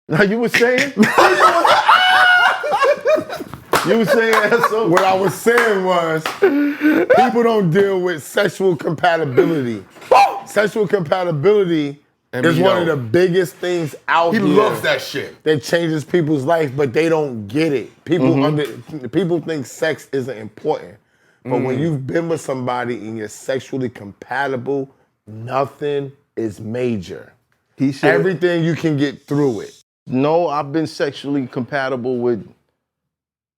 Now you were saying? You were saying so? What I was saying was, people don't deal with sexual compatibility. Sexual compatibility is one of the biggest things out here. He loves that shit. That changes people's life, but they don't get it. People think sex isn't important. But when you've been with somebody and you're sexually compatible, nothing is major. Everything you can get through it. No, I've been sexually compatible with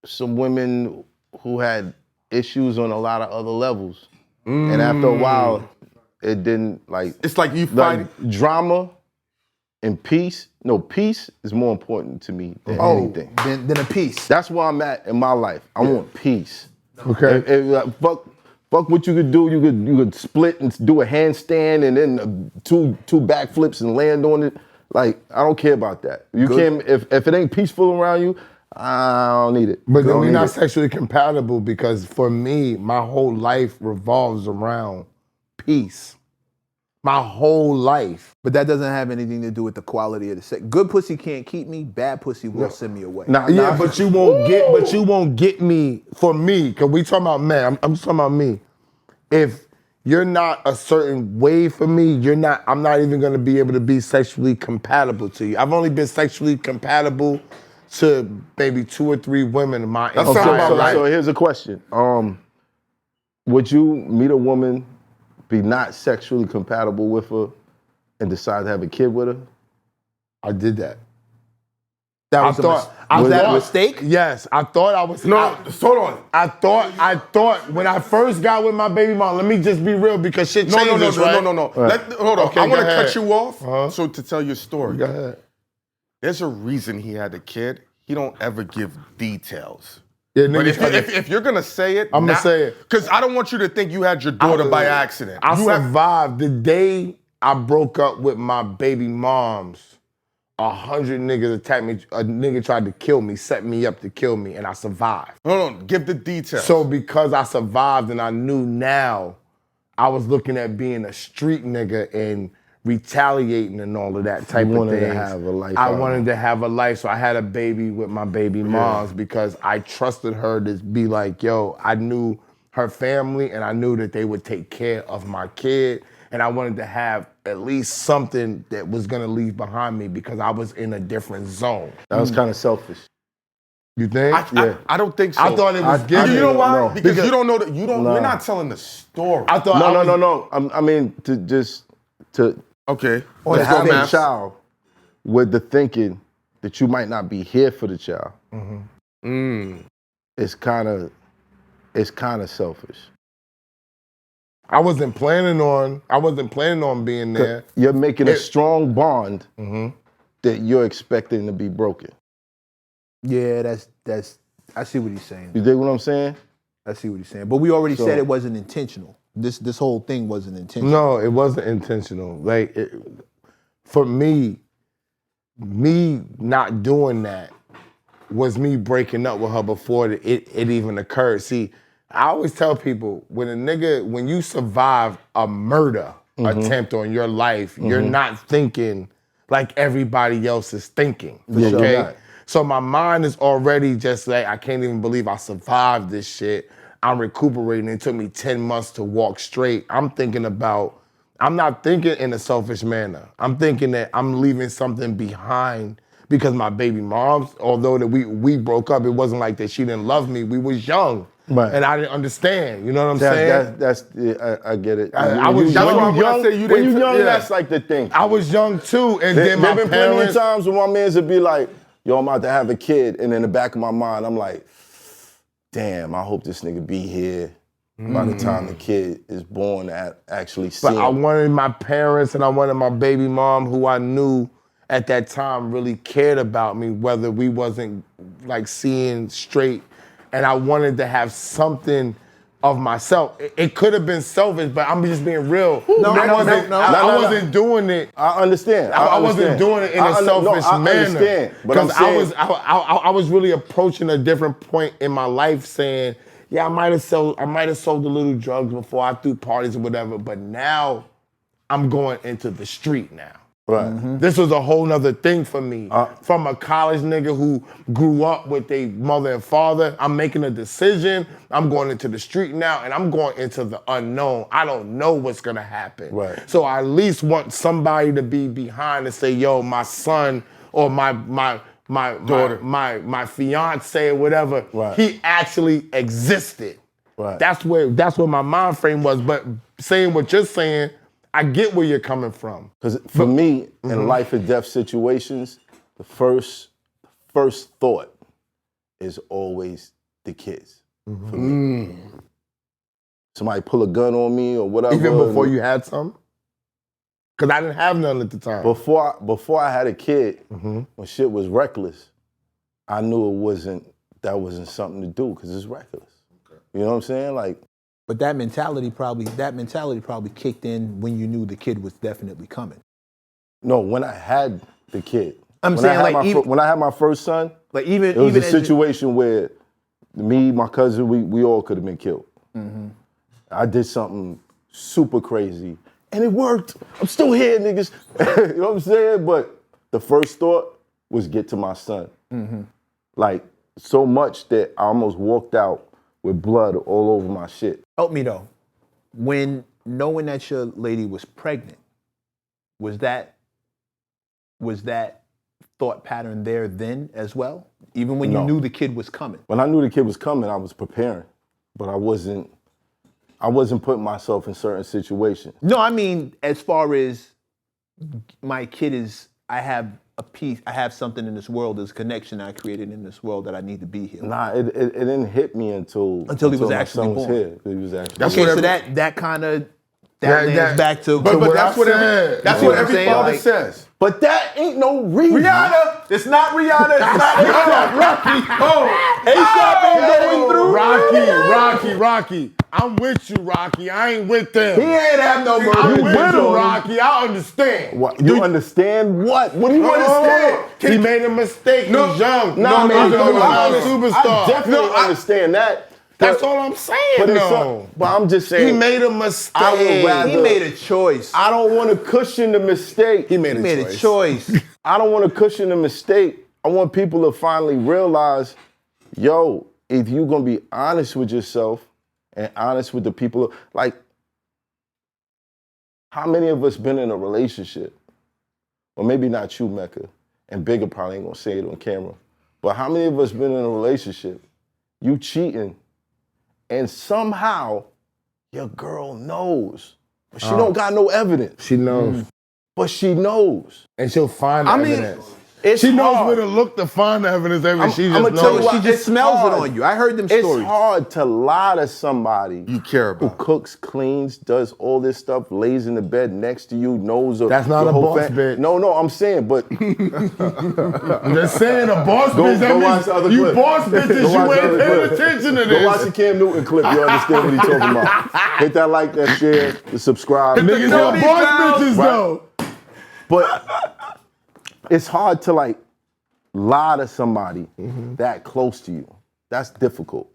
some women who had issues on a lot of other levels. And after a while, it didn't like... It's like you find... drama and peace. No, peace is more important to me than anything. Than a peace. That's where I'm at in my life. I want peace. Okay. Fuck what you could do. You could split and do a handstand and then two backflips and land on it. Like, I don't care about that. You can't, if it ain't peaceful around you, I don't need it. But then we're not sexually compatible because for me, my whole life revolves around peace. My whole life. But that doesn't have anything to do with the quality of the sex. Good pussy can't keep me. Bad pussy will send me away. But you won't get me. For me, because we talking about men. I'm just talking about me. If you're not a certain way for me, I'm not even gonna be able to be sexually compatible to you. I've only been sexually compatible to maybe 2 or 3 women in my entire life. So here's a question. Would you meet a woman, be not sexually compatible with her, and decide to have a kid with her? I did that. Was that a mistake? Yes, I thought I was. No, hold on. I thought when I first got with my baby mom, let me just be real because shit changes, right? No. Hold on. Okay, I want to go ahead. cut you off so to tell your story. Go ahead. There's a reason he had a kid. He don't ever give details. Yeah, But if you're gonna say it, I'm gonna say it. Because I don't want you to think you had your daughter by accident. I survived the day I broke up with my baby moms. 100 niggas attacked me. A nigga tried to kill me, set me up to kill me, and I survived. Hold on, give the details. So because I survived and I knew now, I was looking at being a street nigga and retaliating and all of that type of thing. To have a life. I wanted to have a life, so I had a baby with my baby moms because I trusted her to be like, yo, I knew her family and I knew that they would take care of my kid. And I wanted to have at least something that was gonna leave behind me because I was in a different zone. That was kind of selfish. You think? I don't think so. I thought it was given. You know why? No. Because you don't know that. You're not telling the story. I thought No. I mean, to Okay. have a child with the thinking that you might not be here for the child. It's kind of selfish. I wasn't planning on being there. You're making a strong bond that you're expecting to be broken. Yeah, that's. I see what he's saying. You dig what I'm saying? I see what he's saying. But we already said it wasn't intentional. This whole thing wasn't intentional. No, it wasn't intentional. Like, for me not doing that was me breaking up with her before it even occurred. See, I always tell people, when you survive a murder attempt on your life, you're not thinking like everybody else is thinking, okay? So my mind is already just like, I can't even believe I survived this shit. I'm recuperating. It took me 10 months to walk straight. I'm not thinking in a selfish manner. I'm thinking that I'm leaving something behind because my baby moms, although that we broke up, it wasn't like that she didn't love me. We was young. Right. And I didn't understand. You know what I'm saying? I get it. I was young. When you're young, that's like the thing. I was young too, and then my been plenty of times when my mans would be like, yo, I'm about to have a kid, and in the back of my mind, I'm like, damn, I hope this nigga be here by the time the kid is born to actually see him. But I wanted my parents and I wanted my baby mom, who I knew at that time really cared about me, whether we wasn't like seeing straight. And I wanted to have something of myself. It could have been selfish, but I'm just being real. I wasn't doing it. I understand. I wasn't doing it in a selfish manner. Because I was really approaching a different point in my life saying, yeah, I might have sold a little drugs before I threw parties or whatever, but now I'm going into the street now. Right. This was a whole nother thing for me. From a college nigga who grew up with a mother and father, I'm making a decision. I'm going into the street now, and I'm going into the unknown. I don't know what's gonna happen. Right. So I at least want somebody to be behind and say, yo, my son or my daughter, my fiance or whatever, Right. he actually existed. Right. That's where my mind frame was. But saying what you're saying, I get where you're coming from. Because for me, in life and death situations, the first thought is always the kids. For me. Somebody pull a gun on me or whatever. Even before you had some? Because I didn't have none at the time. Before I had a kid, when shit was reckless, I knew that wasn't something to do because it's reckless. Okay. You know what I'm saying? Like, But that mentality probably kicked in when you knew the kid was definitely coming. no, when I had the kid. I'm when saying, I had like, when I had my first son, Like even it was even a as situation where me, my cousin, we all could have been killed. I did something super crazy, and it worked. I'm still here, niggas. You know what I'm saying? But the first thought was get to my son. Like, so much that I almost walked out with blood all over my shit. help me though, when knowing that your lady was pregnant, was that thought pattern there then as well? Even when you No. knew the kid was coming? When I knew the kid was coming, I was preparing, but I wasn't putting myself in certain situations. No, I mean, as far as my kid is, I have a piece, I have something in this world, there's a connection I created in this world that I need to be here. Nah, it didn't hit me until He was my actually son was born. here. He was actually That's here. what Okay, so every- that kind of That- lands that- back to But what that's I what said. that's See what what I'm every saying? father Like- says. But that ain't no reason. Rihanna, it's not Rihanna. It's not Rihanna. Rocky. Oh, A$AP ain't going through. Rocky. I'm with you, Rocky. I ain't with them. He ain't have no murder. I'm You with with you, him. Rocky. I understand. What, you understand what? What do you understand? He made a mistake. He's young. No, he's a I superstar. definitely understand that. That's but- all I'm saying, But, though. but I'm just saying. He made a mistake. I would rather- He made a choice. I don't want to cushion the mistake. He made He made a a choice. choice. I don't want to cushion the mistake. I want people to finally realize, yo, if you're going to be honest with yourself and honest with the people, like, how many of us been in a relationship? Or maybe not you, Mecca, and Bigger probably ain't going to say it on camera, but how many of us been in a relationship, you cheating, and somehow your girl knows, but she don't got no evidence, She knows. but she knows. And she'll find the I mean, evidence. It's She knows hard. where to look to find the evidence. She I'ma just tell you knows. what, She just it's smells hard. it on you. I heard them It's stories. hard to lie to somebody You care who about. cooks, cleans, does all this stuff, lays in the bed next to you, knows of That's not your a whole boss bitch. No, I'm saying, but I'm just saying, a boss Go- bitch, go that watch the other means you clip. boss bitches, Go you watch the ain't other paying clip. attention to go watch this. the Cam Newton clip. You understand what he's talking about. Hit that like, that share, the subscribe. Niggas Tell are me boss now. bitches, Right. though. But it's hard to like lie to somebody that close to you. That's difficult.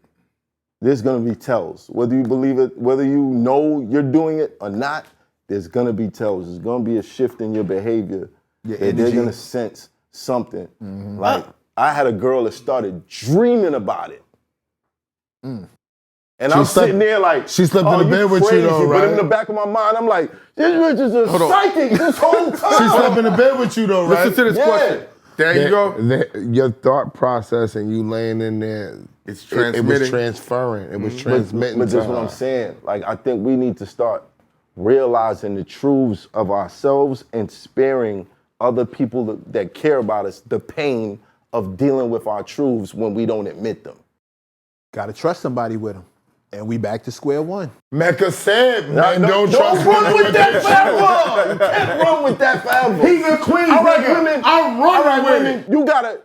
There's gonna be tells. Whether you believe it, whether you know you're doing it or not, there's gonna be tells. There's gonna be a shift in your behavior. Your that they're energy. gonna sense something. Like, I had a girl that started dreaming about it. And I'm slept- sitting there like, she slept in the bed with you, crazy. though, But in right? the back of my mind, I'm like, this bitch is a psychic this whole time. She slept in the bed with you, though, right? Listen to this Yeah. question. There you go. Your thought process and you laying in there, It's it was transmitting. transferring. It was transmitting But to that's what her. I'm saying. Like, I think we need to start realizing the truths of ourselves and sparing other people that care about us the pain of dealing with our truths when we don't admit them. Gotta trust somebody with them. And we back to square one. Mecca said, man, don't trust run women with that their forever. You can't run with that forever. He's a queen, All right, nigga. women. I'm running all right, with women. it. You gotta,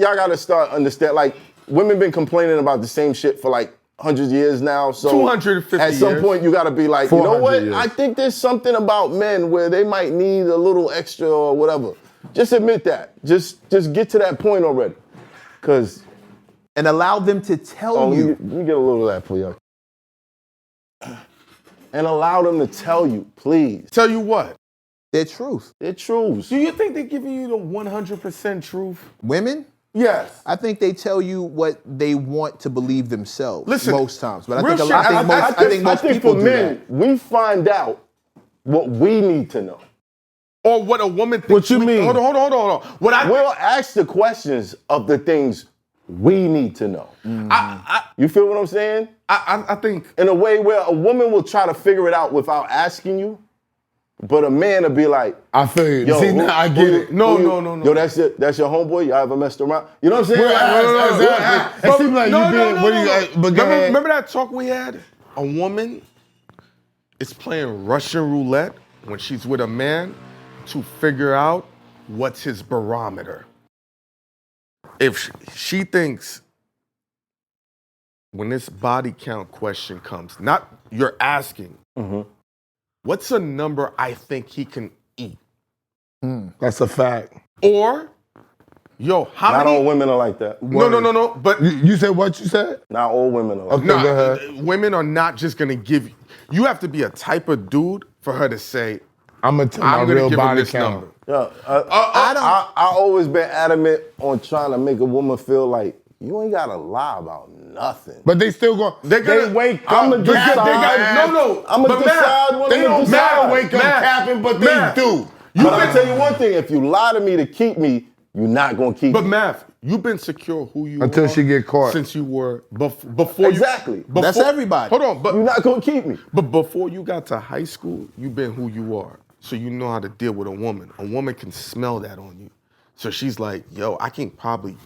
y'all gotta start understand. Like, women been complaining about the same shit for like 100 years now. So 250 at some years. point, you gotta be like, you know 400 what? years. I think there's something about men where they might need a little extra or whatever. Just admit that. Just get to that point already. Cause And allow them to tell let you. me get a little of that for y'all. And allow them to tell you, please. Tell you what? Their truth. Their truths. Do you think they're giving you the 100% truth? Women? Yes. I think they tell you what they want to believe themselves. Listen, most times, but real I think shit, most people for do men, that. we find out what we need to know. Or what a woman thinks. What you mean? Hold on. What I We'll ask the questions of the things we need to know. You feel what I'm saying? I think In a way where a woman will try to figure it out without asking you, but a man will be like, I feel you. yo, See, now I get it. No. Yo, that's your homeboy? Y'all ever messed around? You know what I'm saying? It seems like you being. What do you? But go ahead. remember that talk we had? A woman is playing Russian roulette when she's with a man to figure out what's his barometer. If she thinks when this body count question comes, not you're asking, what's a number I think he can eat? That's a fact. Or, yo, how Not many? all women are like that. No. But You said what you said? Not all women are like Okay, that. go ahead. women are not just gonna give you. You have to be a type of dude for her to say, I'm gonna tell my I'm gonna real give him body this count. number. Yeah, I I always been adamant on trying to make a woman feel like you ain't gotta lie about nothing. But they still go. They're They gonna- wake I'ma up. decide- I'ma I'ma decide when They I'm don't decide. wake up Matt, capping, but Matt. they do. But I'll tell you one thing, if you lie to me to keep me, you're not gonna keep But me. Math, you've been secure who you Until are she get caught. since you were before. Exactly. That's everybody. Hold on, You're not gonna keep me. but before you got to high school, you've been who you are, so you know how to deal with a woman. A woman can smell that on you, so she's like, "Yo, I can probably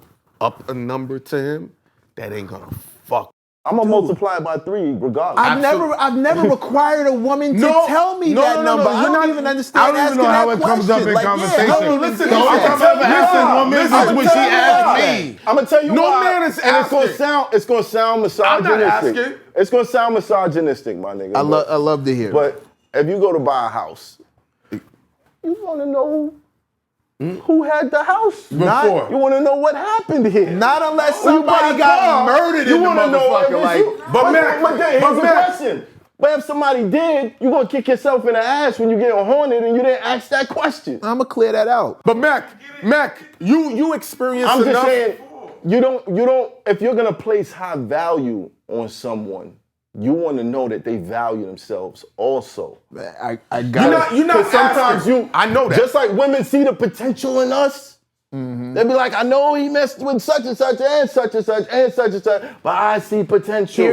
up a number to him. That ain't gonna fuck." I'm gonna multiply it by 3 regardless. I've never required a woman to No, tell me no, that no, no, number. no, I you're don't not- even understand. I don't even asking know how that it comes up in question. Like, conversation. Yeah, No, listen, The only I'm time I've telling ever asked you. a woman is Listen, when I'm she telling asked you. me. I'm gonna tell you No why. man is and asking. It's gonna sound I'm not misogynistic. asking. It's gonna sound misogynistic, my nigga. I love to hear it. But if you go to buy a house, you wanna know who had the house Before. You wanna know what happened here. Not unless When you buy somebody a got car, murdered you in the wanna know if motherfucker. it's Like, you. But Mac, here's but the Mac. question. But if somebody did, you gonna kick yourself in the ass when you get haunted and you didn't ask that question. I'm gonna clear that out. But Mac, you experienced I'm enough. just saying, you don't. If you're gonna place high value on someone, you want to know that they value themselves also. I got You're not Because sometimes asking. I know that. Just like women see the potential in us, they be like, I know he messed with such and such and such and such and such and such, but I see potential.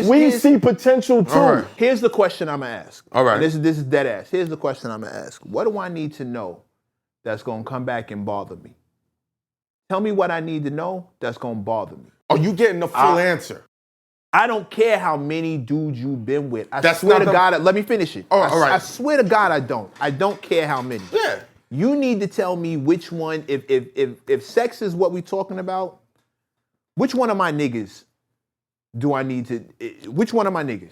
We see potential too. All right. Here's the question I'm gonna ask. All right. And this is dead ass. Here's the question I'm gonna ask. What do I need to know that's gonna come back and bother me? Tell me what I need to know that's gonna bother me. Are you getting the full answer? I don't care how many dudes you've been with. I That's swear not to the- God, let me finish it. Oh, all right. I swear to God, I don't. I don't care how many. Yeah. You need to tell me which one, if sex is what we're talking about, which one of my niggas do I need to, which one of my niggas?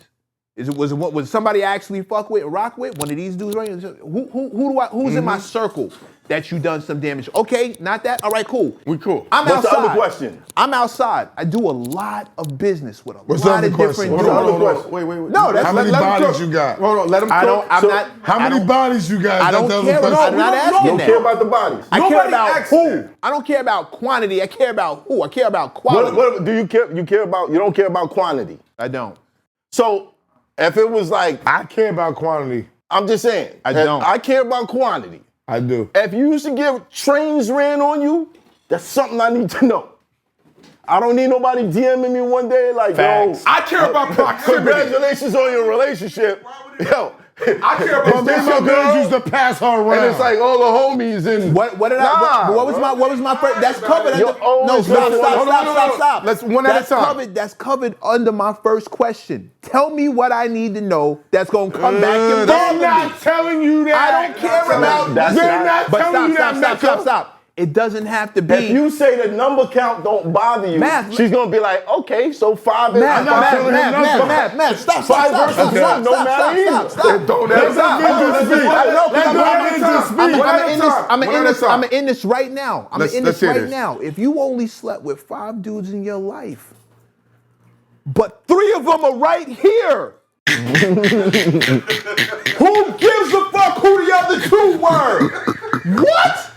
Was somebody I actually fuck with, rock with? One of these dudes right here? Who's in my circle that you done some damage? Okay, not that? All right, cool. We cool. I'm What's outside. the other question? I'm outside. I do a lot of business with a What's the lot other of question? different What's dudes. the other Hold on. question? Wait. No, that's How many let him bodies cook. you got? Hold on, let him I cook. don't, I'm So- not. How I many don't- bodies you got? I don't That's the care. other question. I'm not don't asking You don't that. care about the bodies. I care Nobody about asked who. that. I don't care about quantity. I care about who. I care about quality. What do you care? You care about? You don't care about quantity. I don't. So if it was like, I care about quantity. I'm just saying, I if don't. I care about quantity. I do. If you used to get trains ran on you, that's something I need to know. I don't need nobody DMing me one day like, Facts. yo, I care about proximity. congratulations on your relationship. Yo, I care about But me and my your girls girl? used to pass her around. and it's like all the homies and What did Nah, I? What was bro. my first? That's covered. You're Under, no, always stop, looking- stop, hold on, hold on. stop. Let's one at a That's time. covered. That's covered under my first question. Tell me what I need to know. That's gonna come back and They're bother me. not telling you that. I don't care about. That's They're not- not But telling you stop, that. stop, stop. It doesn't have to be. If you say the number count don't bother you, Math. she's gonna be like, okay, so 5 is Math, not math, telling him nothing. math. Stop, Five stop, versus stop, one don't matter either. stop. Don't Let ever the Avengers speak. I know, 'cause Let I'm the gonna Avengers speak. I'm in this right now. Let's I'm in this hear right this. now. If you only slept with 5 dudes in your life, but 3 of them are right here. Who gives a fuck who the other two were. What?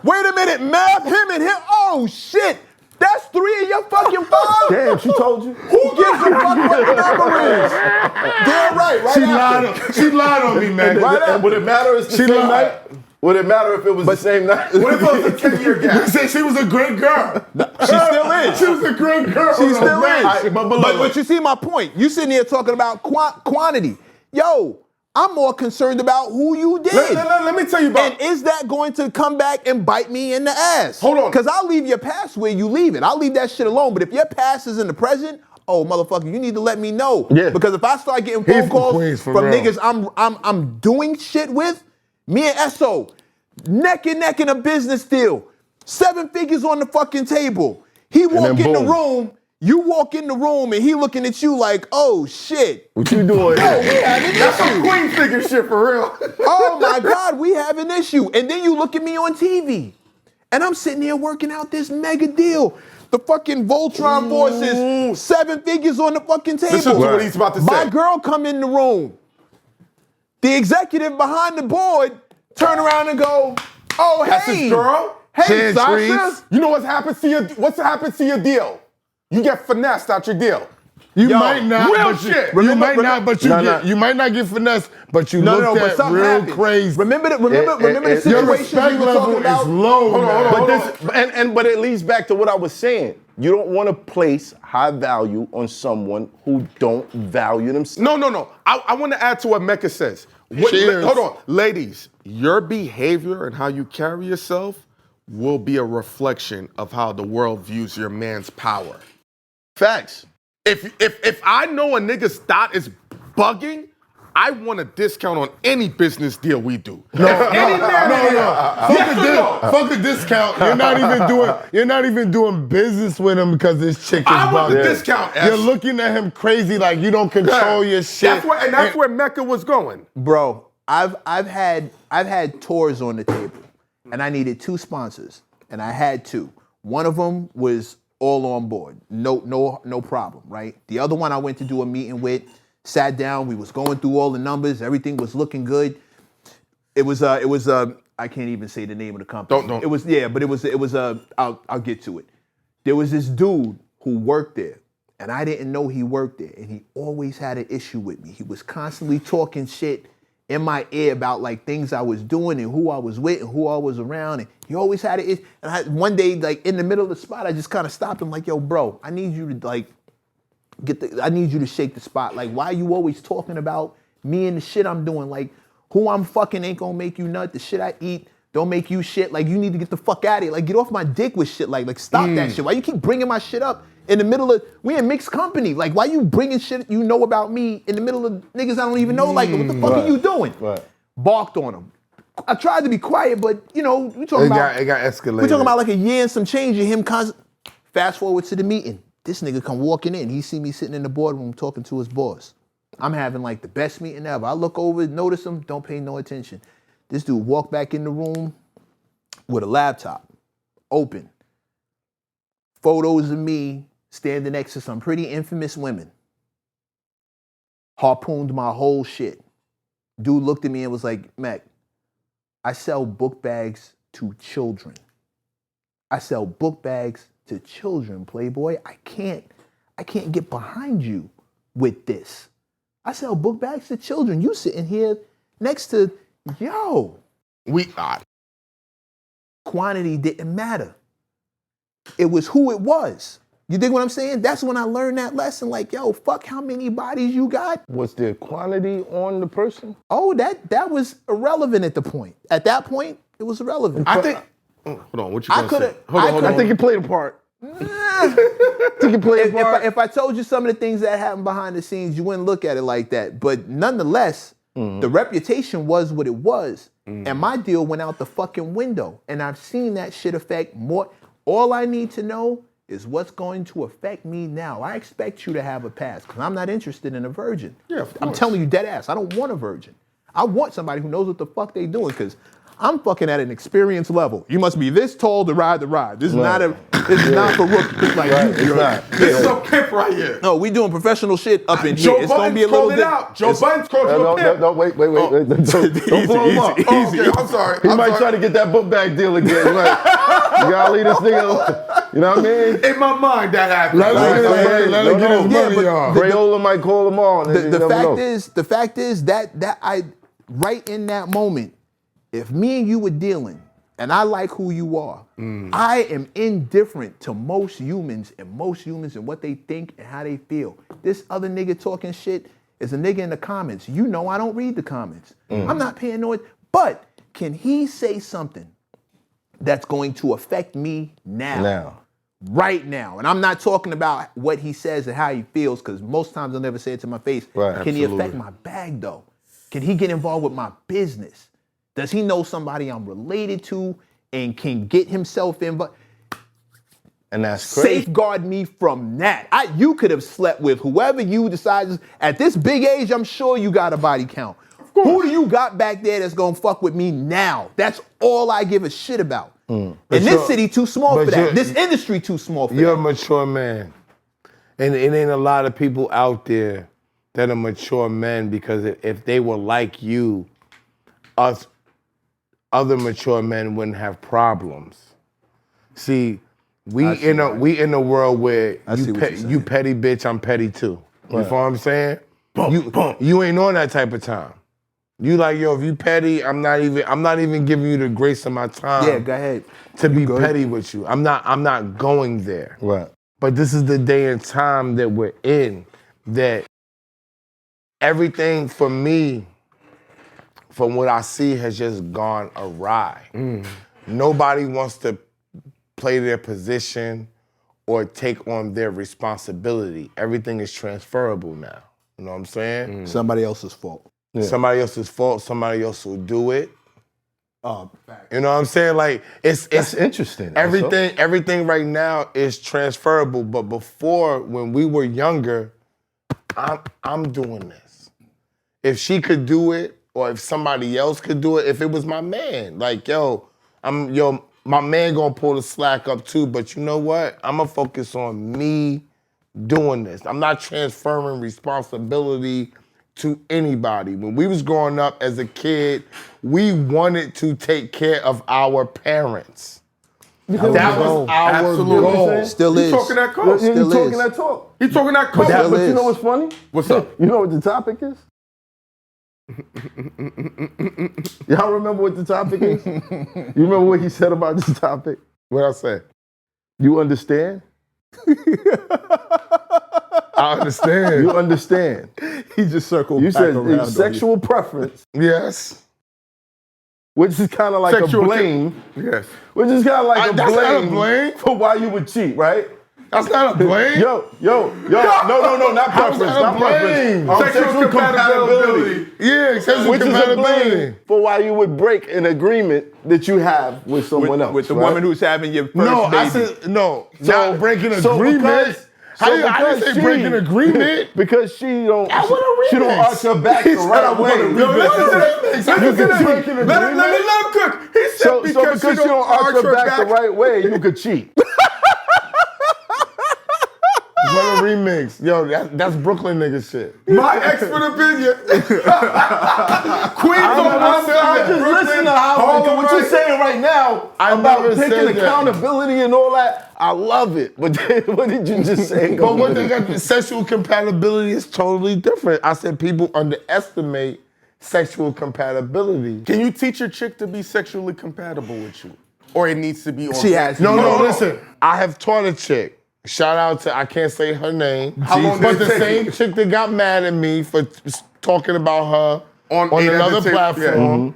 Wait a minute, Mav, him and him. Oh shit. That's 3 of your fucking 5? Damn, she told you. Who gives a fuck what the number is? Damn right. She lied on me, man. And would it matter if it's the same night? Would it matter if it was the same night? What if it was a 10-year gap? You said she was a great girl. She still is. She was a great girl. She still man. is. But you see my point. You sitting here talking about quantity. Yo, I'm more concerned about who you did. Let me tell you about. And is that going to come back and bite me in the ass? Hold on. Because I'll leave your past where you leave it. I'll leave that shit alone. But if your past is in the present, oh motherfucker, you need to let me know. Yeah. Because if I start getting He's phone from calls Queens, for from real. niggas I'm doing shit with, me and Esso, neck and neck in a business deal, 7 figures on the fucking table. He walk in then the boom. room. You walk in the room and he looking at you like, oh shit. What you doing? Oh, we have an That's some issue. queen figure shit for real. Oh my God, we have an issue. And then you look at me on TV and I'm sitting here working out this mega deal. The fucking Voltron voices, 7 figures on the fucking table. Listen to what he's about to say. My girl come in the room. The executive behind the board turn around and go, oh, hey. That's his girl. Hey, Chance Sasha. Reeves. You know what's happened to your deal? You get finessed out your deal. You Yo, might not, real but shit. you might not, but you might not get finesse, but you No, looked but at something real happened. crazy. Remember the Your situation respect we were level talking about? is low. Hold on, man. hold on. But it leads back to what I was saying. You don't want to place high value on someone who don't value themselves. No. I want to add to what Mecca says. Cheers. Hold on. Ladies, your behavior and how you carry yourself will be a reflection of how the world views your man's power. Facts. If I know a nigga's thought is bugging, I want a discount on any business deal we do. No. Yes or no? Fuck a discount. You're not even doing business with him because this chick is I want the bugging. discount, S. You're looking at him crazy like you don't control your shit. That's where Mecca was going. Bro, I've had tours on the table, and I needed 2 sponsors, and I had 2. One of them was all on board, no problem, right? The other one I went to do a meeting with, sat down, we was going through all the numbers, everything was looking good. It was I can't even say the name of the company. Don't. It was I'll get to it. There was this dude who worked there, and I didn't know he worked there, and he always had an issue with me. He was constantly talking shit in my ear about like things I was doing and who I was with and who I was around, and he always had an issue. And one day, like in the middle of the spot, I just kind of stopped him, like, yo, bro, I need you to like I need you to shake the spot. Like, why you always talking about me and the shit I'm doing? Like, who I'm fucking ain't gonna make you nut. The shit I eat don't make you shit. Like, you need to get the fuck out of here. Like, get off my dick with shit. Like stop that shit. Why you keep bringing my shit up in the middle of, we in mixed company. Like, why you bringing shit you know about me in the middle of niggas I don't even know? Like, what the fuck are you doing? Right. Barked on him. I tried to be quiet, but, you know, we talking about... It got escalated. We're talking about like a year and some change of him fast forward to the meeting. This nigga come walking in. He see me sitting in the boardroom talking to his boss. I'm having like the best meeting ever. I look over, notice him, don't pay no attention. This dude walk back in the room with a laptop, open. Photos of me standing next to some pretty infamous women. Harpooned my whole shit. Dude looked at me and was like, Mac, I sell book bags to children. I sell book bags to children, Playboy. I can't get behind you with this. I sell book bags to children. You sitting here next to, yo. We odd. Quantity didn't matter. It was who it was. You dig what I'm saying? That's when I learned that lesson. Like, yo, fuck how many bodies you got. Was there quantity on the person? Oh, that was irrelevant at the point. At that point, it was irrelevant. I think. Hold on. What you I gonna coulda- say? Hold on. I think it played a part. If I told you some of the things that happened behind the scenes, you wouldn't look at it like that. But nonetheless, the reputation was what it was. And my deal went out the fucking window. And I've seen that shit affect more. All I need to know is what's going to affect me now. I expect you to have a past because I'm not interested in a virgin. Yeah, of I'm course. telling you dead ass, I don't want a virgin. I want somebody who knows what the fuck they doing because I'm fucking at an experience level. You must be this tall to ride the ride. This is not for rookies like you. It's not. This is some pimp right here. No, we doing professional shit up in Joe here. It's gonna be a Budden's little called it out. Joe Budden's called you a pimp. No, wait. Don't blow him up. Okay, I'm sorry. He might try to get that book bag deal again. Like, you gotta leave this nigga alone. You know what I mean? In my mind, that happened. Let him get his money, y'all. Crayola might call them on. The fact is that I right in that moment, if me and you were dealing, and I like who you are, I am indifferent to most humans and what they think and how they feel. This other nigga talking shit is a nigga in the comments. You know I don't read the comments. I'm not paranoid, but can he say something that's going to affect me now? Right now. And I'm not talking about what he says and how he feels, because most times he'll never say it to my face. Right. Can he affect my bag though? Can he get involved with my business? Does he know somebody I'm related to and can get himself in? And that's crazy. Safeguard me from that. You could have slept with whoever you decide. At this big age, I'm sure you got a body count. Who do you got back there that's gonna fuck with me now? That's all I give a shit about. And this city too small for that. This industry too small for that. You're a mature man. And it ain't a lot of people out there that are mature men, because if they were like you, us other mature men wouldn't have problems. See, we in a world where you petty bitch, I'm petty too. You feel what I'm saying? You ain't on that type of time. You like, yo, if you petty, I'm not even giving you the grace of my time. Yeah, go ahead. To be petty with you. I'm not going there. Right. But this is the day and time that we're in, that everything for me, from what I see, has just gone awry. Nobody wants to play their position or take on their responsibility. Everything is transferable now. You know what I'm saying? Somebody else's fault. Yeah. Somebody else's fault, somebody else will do it. You know what I'm saying? Like, That's interesting. Everything right now is transferable. But before, when we were younger, I'm doing this. If she could do it, or if somebody else could do it, if it was my man, like, my man gonna pull the slack up too, but you know what? I'm gonna focus on me doing this. I'm not transferring responsibility to anybody. When we was growing up as a kid, we wanted to take care of our parents. That was our goal. Still is. You talking that talk? You talking that talk. You talking that But talk? you know what's funny? What's up? You know what the topic is? Y'all remember what the topic is? You remember what he said about this topic? What I say? You understand? I understand. You understand. He just circled You back said around. it's sexual preference, Yes. which is kind of like Sexual a blame. Yes. Which is kind of like a That's not a blame blame. for why you would cheat, right? That's not a blame. Yo, no, not How's preference, that a not preference. blame? Sexual compatibility. Yeah, sexual Which is a compatibility. blame for why you would break an agreement that you have with someone else. With the right? woman who's having your first No, baby. I said no. Not breaking so agreement. because- I didn't because say she- breaking agreement. Because she don't want a remix. arch her back the He said, right I want way. a remix. Listen to that. Listen to that. break an Let him agreement. cook. He said So because she don't arch her back the right way, you could cheat. What a remix. Yo, that's Brooklyn nigga shit. My expert opinion. Queens on one side, Just listen to Harlem what you're right. saying right now about never said taking that. accountability and all that. I love it. But then, what did you just say? But what they got, sexual compatibility is totally different. I said people underestimate sexual compatibility. Can you teach your chick to be sexually compatible with you? Or it needs to be on She has No, listen. I have taught a chick. Shout out to, I can't say her name. How long But did it the take same you? chick that got mad at me for talking about her On another yeah. platform,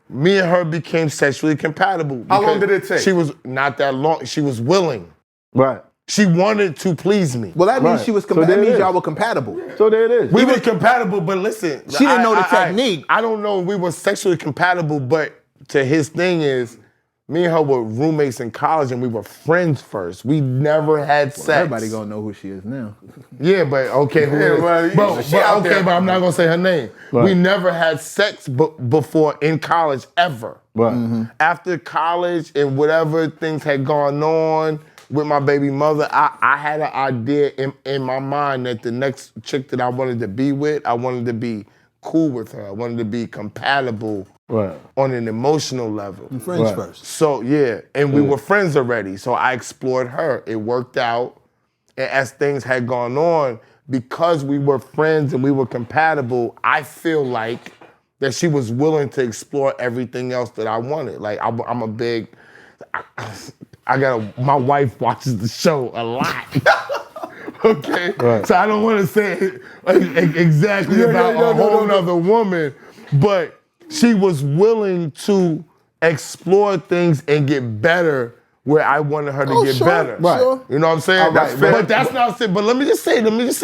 me and her became sexually compatible. How long because did it take? She was not that long. She was willing. Right. She wanted to please me. Well, that means Right. she was So that there it means is. y'all were compatible. So there it is. We were compatible, but listen. She didn't know the technique. I don't know if we were sexually compatible, but to his thing is, me and her were roommates in college and we were friends first. We never had sex. Everybody gonna know who she is now. Yeah, but okay, who Yeah, is? well, But she out okay, there. but I'm not gonna say her name. Right. We never had sex before in college ever. Right. After college and whatever things had gone on with my baby mother, I had an idea in my mind that the next chick that I wanted to be with, I wanted to be cool with her. I wanted to be compatible Right. on an emotional level. Friends Right. first. So yeah, and we were friends already. So I explored her. It worked out. And as things had gone on, because we were friends and we were compatible, I feel like that she was willing to explore everything else that I wanted. Like I'm a big, my wife watches the show a lot. Okay? Right. So I don't want to say exactly about a whole other woman, but she was willing to explore things and get better where I wanted her to get better. Right. Sure. You know what I'm saying? That's fair. But that's not simple. But let me just say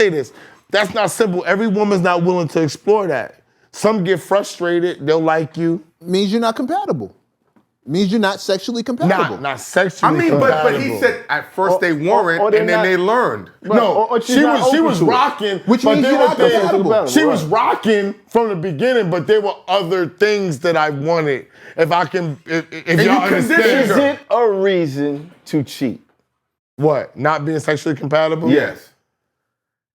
this. That's not simple. Every woman's not willing to explore that. Some get frustrated, they'll like you. Means you're not compatible. Means you're not sexually compatible. Not sexually but compatible. he said at first they weren't, or they're and then not- they learned. No, or she's she not was open to it. rocking, Which but means there you're were not things- compatible. She was rocking from the beginning, but there were other things that I wanted. If y'all you understand, Is it a reason to cheat? what? Not being sexually compatible? Yes.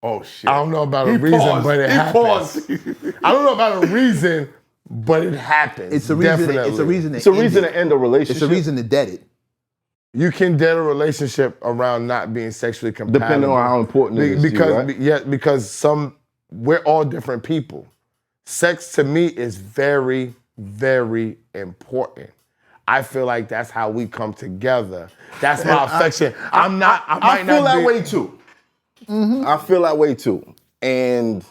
Oh shit. I don't know about He a reason, paused. but it He happens. paused. I don't know about a reason, but it happens. It's a reason. Definitely. It's a reason. It's a reason to end a relationship. It's a reason to dead it. You can dead a relationship around not being sexually compatible. Depending on how important it is to you, right? Because we're all different people. Sex to me is very, very important. I feel like that's how we come together. That's my affection. I feel that way too. I feel that way too. And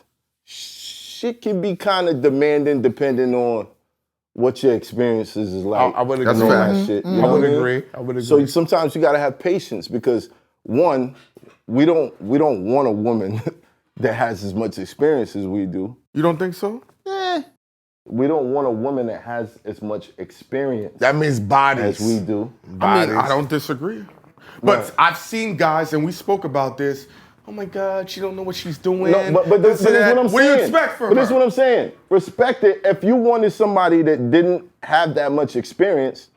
shit can be kind of demanding depending on what your experiences is like. I would agree. That's and all fact. that shit. You know I would what mean? agree. I would agree. So sometimes you gotta have patience because one, we don't want a woman that has as much experience as we do. You don't think so? We don't want a woman that has as much experience that means bodies. as we do. I mean, I don't disagree. But I've seen guys, and we spoke about this. Oh my God, she don't know what she's doing. No, but this is what I'm saying. What do you expect from her? But this is what I'm saying. Respect it. If you wanted somebody that didn't have that much experience,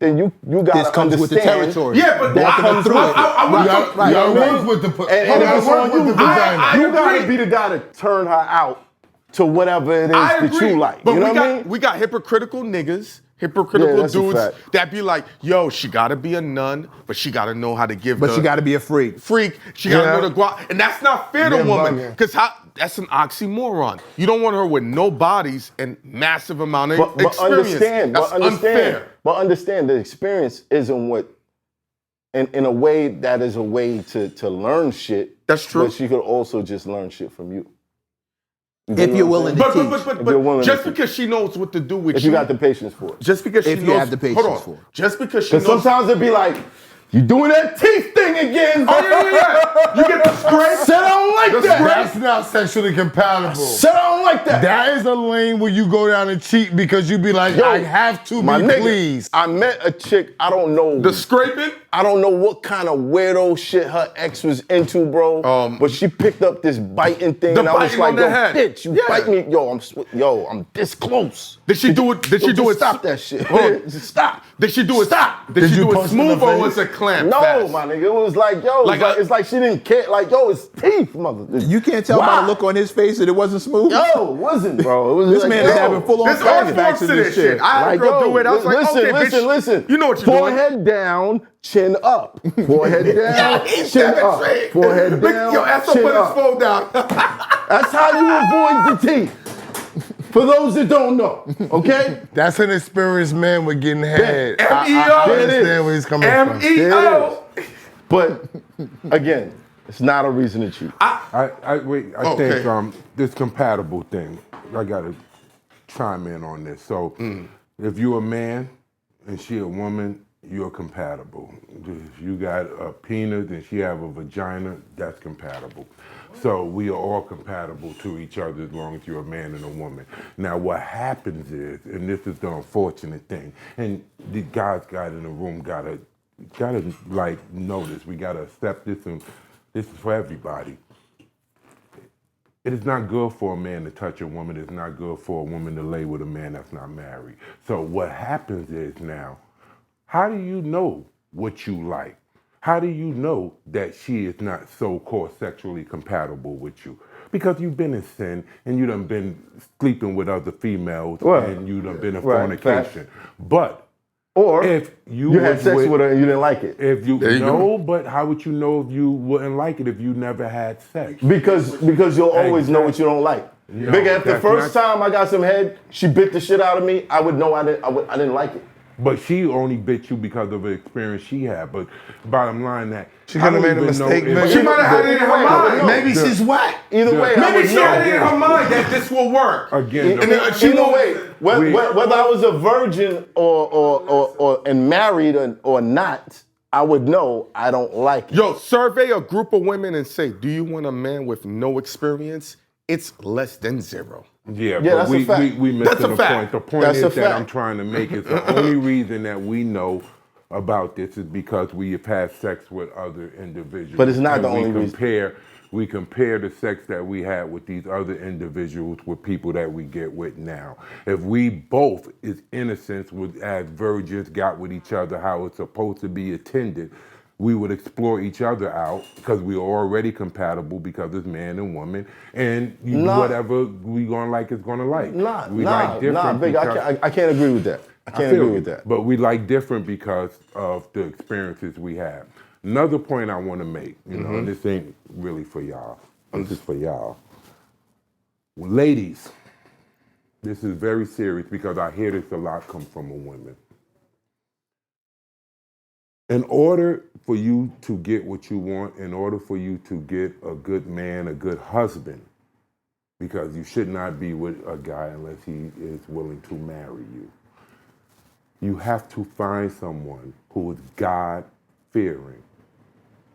then you gotta This comes understand. with the territory. Yeah, but Walking I through it. You gotta work with the And if it's on you, I you gotta agree. be the guy to turn her out to whatever it is I that agree. you like. But You know we what got I mean? we got hypocritical niggas, Yeah, hypocritical that's a dudes fact. that be like, yo, she gotta be a nun, but she gotta know how to give But the you got to be a freak. freak. She gotta Yeah. know the guap. And that's not fair to Yeah, woman. bugging. Because that's an oxymoron. You don't want her with no bodies and massive amount of But experience. understand, That's unfair. But understand the experience isn't what, in a way, that is a way to learn shit. That's true. But she could also just learn shit from you. You If know you're what I'm willing saying? to But If you're willing just to- because she knows what to do with If you got the patience for it. just because she If you knows, have the patience hold on. for it. Just because she knows. Because sometimes it'd be like, you doing that teeth thing again. Oh yeah. You get the scrape. Said I don't like that. That's not sexually compatible. Said I don't like that. That is a lane where you go down and cheat because you be like, Yo, I have to my be nigga, pleased. I met a chick, I don't know. The scraping. I don't know what kind of weirdo shit her ex was into, bro. But she picked up this biting thing, The and I was biting like, on the yo, head. bitch, you Yeah. bite me. I'm this close. Did she do it? Did she Yo, do just it? Stop that shit. Hold on. Just stop. Did she do it? Stop. Did she you do it punch her in the smooth or face? was it clamp? No, fast? my nigga. It was like, yo, it's like she didn't care. Like, yo, it's teeth, mother. You can't tell by the look on his face that it wasn't smooth. Yo, it wasn't, bro. It was This like, man yo, is having full on There's art flashbacks forms in to this this shit. I had a Like, girl yo, do it. I was like, listen, okay, bitch. listen. You know what you're doing. Forehead down, chin up. Forehead down, chin up. Forehead down, Yo, ass up, chin put his up. phone down. That's how you avoid the teeth. For those that don't know, okay? That's an experienced man with getting head. MEO. I There it is. understand where he's coming from. MEO. But again, it's not a reason to cheat. I Okay. think this compatible thing, I gotta chime in on this. So if you're a man and she a woman, you're compatible. If you got a penis and she have a vagina, that's compatible. So we are all compatible to each other as long as you're a man and a woman. Now what happens is, and this is the unfortunate thing, and the guys got in the room gotta like know this. We gotta accept this, and this is for everybody. It is not good for a man to touch a woman. It's not good for a woman to lay with a man that's not married. So what happens is now, how do you know what you like? How do you know that she is not so-called sexually compatible with you? Because you've been in sin and you done been sleeping with other females and you done been in fornication. But or if you had sex with her and you didn't like it. If you no, but how would you know if you wouldn't like it if you never had sex? Because you'll always know what you don't like. No, Bigger, if the that's first not- time I got some head, she bit the shit out of me, I would know I didn't like it. But she only bit you because of the experience she had. But bottom line that She could have made a mistake. She might have had it in her mind. Maybe she's whack. Either way, I Maybe would she know. had it in her mind that this will work. Again, Either way, whether I was a virgin or and married or not, I would know I don't like it. Yo, survey a group of women and say, do you want a man with no experience? It's less than 0. yeah, Yeah, but that's a fact. we missing That's a the fact. point. The point That's a is that fact. I'm trying to make is the only reason that we know about this is because we have had sex with other individuals. But it's not And the only reason. We compare the sex that we had with these other individuals with people that we get with now. If we both, as innocents, as virgins, got with each other how it's supposed to be attended, we would explore each other out because we are already compatible because it's man and woman, and whatever we gonna like is gonna like. We like different Big, because- I can't agree with that. I can't feel agree you, with that. But we like different because of the experiences we have. Another point I want to make, and this ain't really for y'all. This is for y'all. Ladies, this is very serious because I hear this a lot come from a woman. In order for you to get what you want, in order for you to get a good man, a good husband, because you should not be with a guy unless he is willing to marry you. You have to find someone who is God-fearing.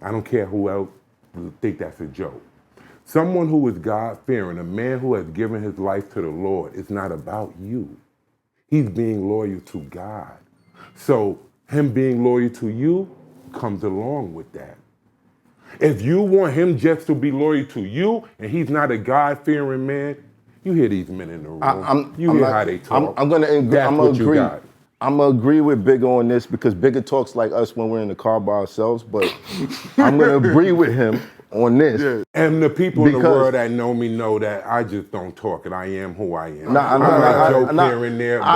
I don't care who else will think that's a joke. Someone who is God-fearing, a man who has given his life to the Lord, it's not about you. He's being loyal to God. So him being loyal to you comes along with that. If you want him just to be loyal to you and he's not a God-fearing man, you hear these men in the room. How they talk. I'm gonna agree. Got. I'm gonna agree with Bigger on this because Bigger talks like us when we're in the car by ourselves. But I'm gonna agree with him on this. Yeah. And the people in the world that know me know that I just don't talk and I am who I am. I joke here and there, but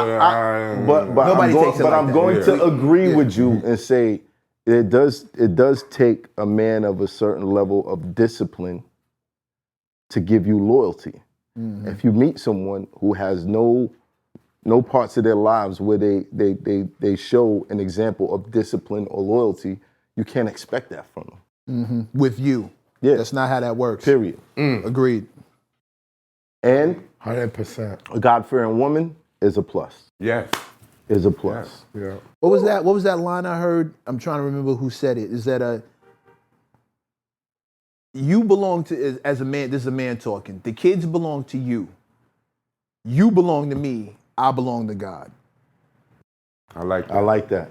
I'm going to agree with you and say it does take a man of a certain level of discipline to give you loyalty. Mm-hmm. If you meet someone who has no parts of their lives where they show an example of discipline or loyalty, you can't expect that from them. Mm-hmm. With you. Yeah. That's not how that works. Period. Agreed. And 100%. a God-fearing woman is a plus. Yes. Is a plus. Yes. Yeah. What was that? What was that line I heard? I'm trying to remember who said it. Is that you belong to, as a man, this is a man talking. The kids belong to you. You belong to me. I belong to God. I like that. I like that.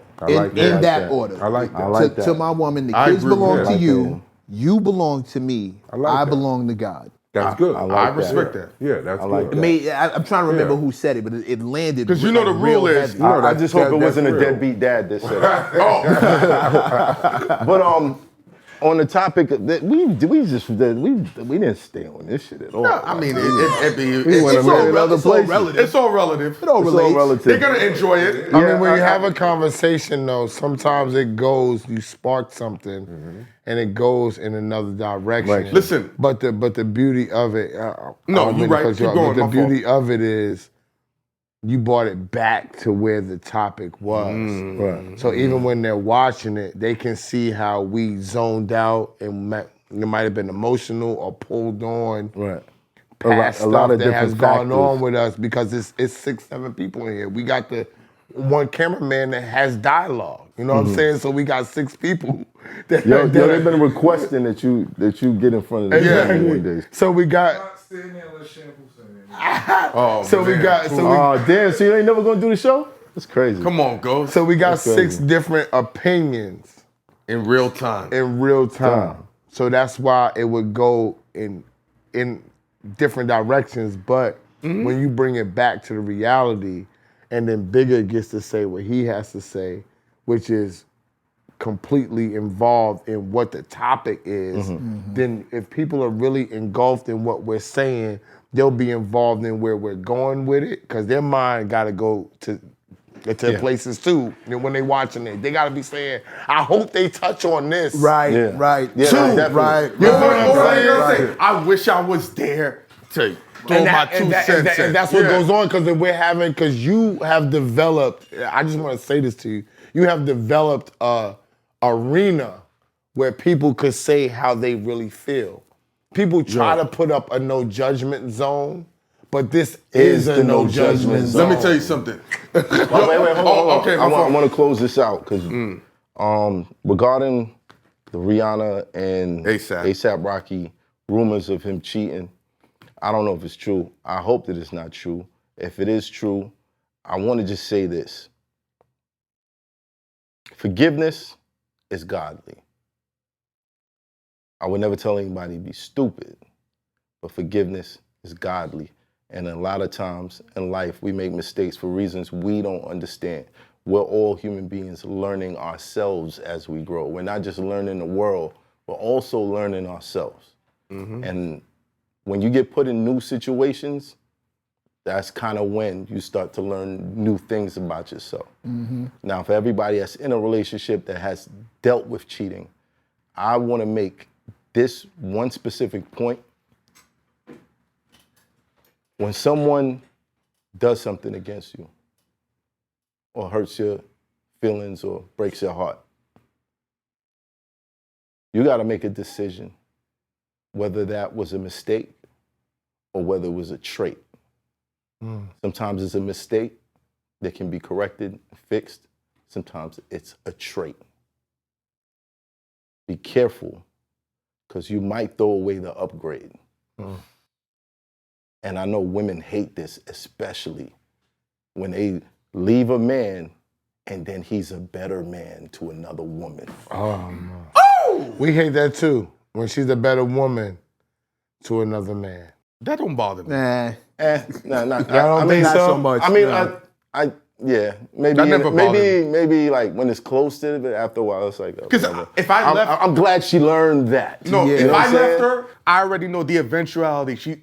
In that order. I like that. I like that. To my woman, the kids belong to you. You belong to me. I belong to God. That's good. I respect that. Yeah, that's like good. that. I'm trying to remember who said it, but it landed. Because you know the rule is. heavy. I just hope it wasn't a real. deadbeat dad that said it. But on the topic of that, we didn't stay on this shit at all. No, I mean, relative. It's all relative. It all relates. They're going to enjoy it. I mean, when you have a conversation, though, sometimes it goes, you spark something, and it goes in another direction. Right. Listen. But the beauty of it, No, you're right. Keep going. But the My beauty of it is, you brought it back to where the topic was. Right. So even when they're watching it, they can see how we zoned out and it might have been emotional or pulled on. Right. Past a lot stuff of that different has gone factors. on with us because it's 6, 7 people in here. We got the one cameraman that has dialogue. You know what I'm saying? So we got 6 people. They've been requesting that you get in front of them Exactly. one day. So we got. Oh damn! So you ain't never gonna do the show? That's crazy. Come on, go. So we got That's 6 crazy. different opinions In real time. in real time. So that's why it would go in different directions, but when you bring it back to the reality, and then Bigger gets to say what he has to say, which is completely involved in what the topic is, then if people are really engulfed in what we're saying, they'll be involved in where we're going with it, because their mind got to go to places too. And when they watching it, they got to be saying, I hope they touch on this. Right. Yeah. Right. Yeah, Too. definitely. Right. You know what I'm Or saying? I wish I was there to throw my 2 cents in. And that's what Yeah. goes on, because you have developed, I just want to say this to you, you have developed a arena where people could say how they really feel. People try to put up a no judgment zone, but this is a no judgment zone. Let me tell you something. Wait, hold on. Okay, I want to close this out because regarding the Rihanna and A$AP Rocky rumors of him cheating, I don't know if it's true. I hope that it's not true. If it is true, I want to just say this. Forgiveness is godly. I would never tell anybody to be stupid, but forgiveness is godly. And a lot of times in life, we make mistakes for reasons we don't understand. We're all human beings learning ourselves as we grow. We're not just learning the world, we're also learning ourselves. And when you get put in new situations, that's kind of when you start to learn new things about yourself. Now, for everybody that's in a relationship that has dealt with cheating, I want to make this one specific point. When someone does something against you or hurts your feelings or breaks your heart, you got to make a decision whether that was a mistake or whether it was a trait. Sometimes it's a mistake that can be corrected and fixed. Sometimes it's a trait. Be careful, because you might throw away the upgrade. And I know women hate this, especially when they leave a man and then he's a better man to another woman. Oh, no. We hate that too, when she's a better woman to another man. That don't bother me. Nah. Y'all don't think not so? so much. I mean, no. yeah, maybe, That never bothered maybe like when it's close to it, but after a while, it's like, Because whatever. if I left, I'm glad she learned that. no, Yeah. if You know what I I'm left saying? her, I already know the eventuality.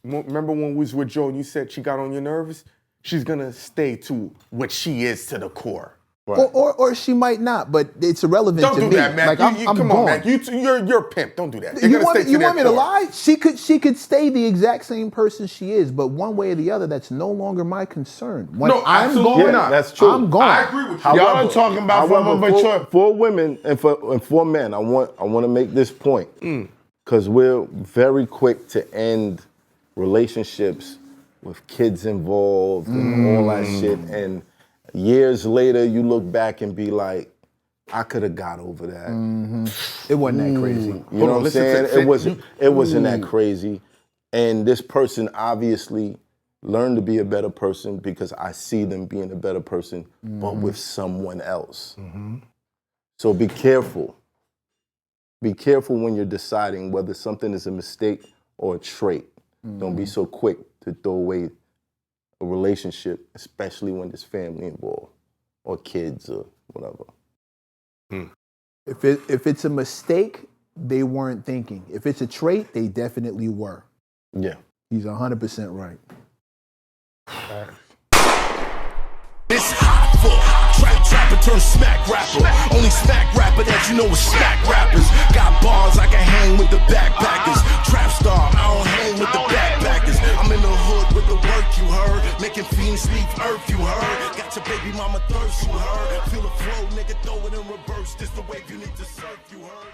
Remember when we was with Joe and you said she got on your nerves? She's gonna stay to what she is to the core. Right. Or she might not, but it's irrelevant Don't to do me. that, man. Like, You I'm come gone. on, man. You're a pimp. Don't do that. They're You gonna want, stay to you their want me to core. lie? She could stay the exact same person she is, but one way or the other, that's no longer my concern. When No, I'm absolutely gone, not. That's true. I'm gone. I agree with you. Y'all are talking about from a mature... For women and for men, I want to make this point because we're very quick to end relationships with kids involved and all that shit, and years later you look back and be like, I could have got over that. It wasn't that crazy. You know what I'm saying? It wasn't that crazy. And this person obviously learned to be a better person because I see them being a better person, but with someone else. So be careful. Be careful when you're deciding whether something is a mistake or a trait. Don't be so quick to throw away a relationship, especially when there's family involved or kids or whatever. If it's a mistake, they weren't thinking. If it's a trait, they definitely were. Yeah. He's 100% right. It's Hoffa, trapper turn smack rapper. Only smack rapper that you know is smack rappers. Got bars I can hang with the backpackers. Trap star, I don't hang with the backpackers. I'm in the hood with the work you heard. Making fiends leave earth you heard. Got your baby mama thirst you heard. Feel the flow, nigga, throw it in reverse. This the wave you need to surf you heard.